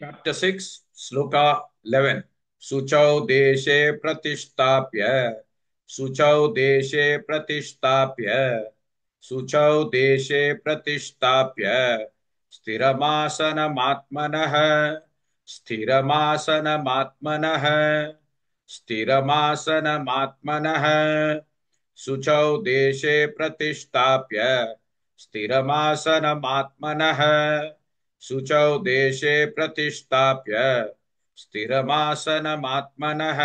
Chapter 6, Sloka 11. Suchau deshe pratistapya. Suchau deshe pratistapya. Suchau deshe pratistapya. Sthiramasanamaatmanah. Sthiramasanamaatmanah. Sthiramasanamaatmanah. Suchau deshe pratistapya. Sthiramasanamaatmanah. शुचौ देशे प्रतिष्ठाप्य स्थिरमासनमात्मनः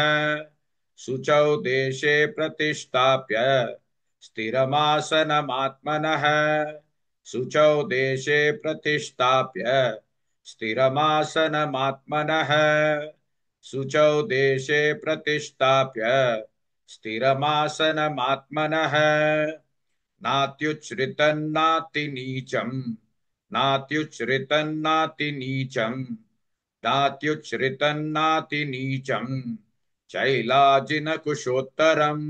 शुचौ देशे प्रतिष्ठाप्य स्थिरमासनमात्मनः शुचौ देशे प्रतिष्ठाप्य स्थिरमासनमात्मनः शुचौ देशे प्रतिष्ठाप्य स्थिरमासनमात्मनः नात्युच्छ्रितन्नातिनीचम् नात्युच्छ्रितन्नातिनीचम् नात्युच्छ्रितन्नातिनीचम् चैलाजिनकुशोत्तरम्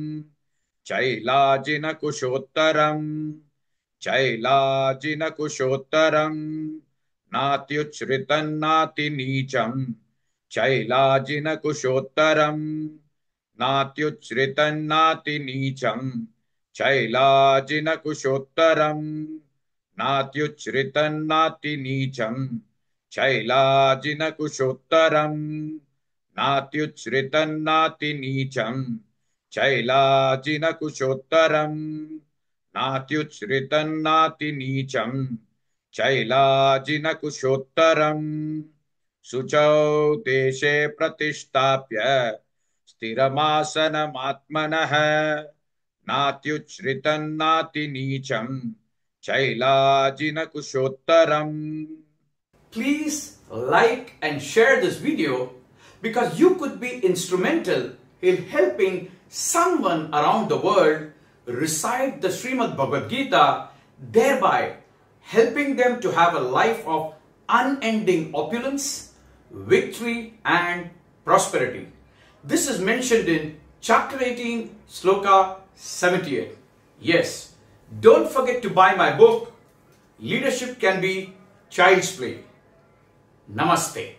चैलाजिनकुशोत्तरम् चैलाजिनकुशोत्तरम् नात्युच्छ्रितन्नातिनीचम् चैलाजिनकुशोत्तरम् नात्युच्छ्रितन्नातिनीचम् चैलाजिनकुशोत्तरम् नात्युच्छ्रितन्नातिनीचम् चैलाजिनकुशोत्तरम् नात्युच्छ्रितन्नातिनीचम् चैलाजिनकुशोत्तरम् नात्युच्छ्रितन्नातिनीचम् चैलाजिनकुशोत्तरम् शुचौ देशे प्रतिष्ठाप्य स्थिरमासनमात्मनः नात्युच्छ्रितन्नातिनीचम् चैलाजिनकुशोत्तरम्. Please like and share this video because you could be instrumental in helping someone around the world recite the Srimad Bhagavad Gita, thereby helping them to have a life of unending opulence, victory and prosperity. This is mentioned in chapter 18, sloka 78. Yes, don't forget to buy my book, Leadership Can Be Child's Play. Namaste.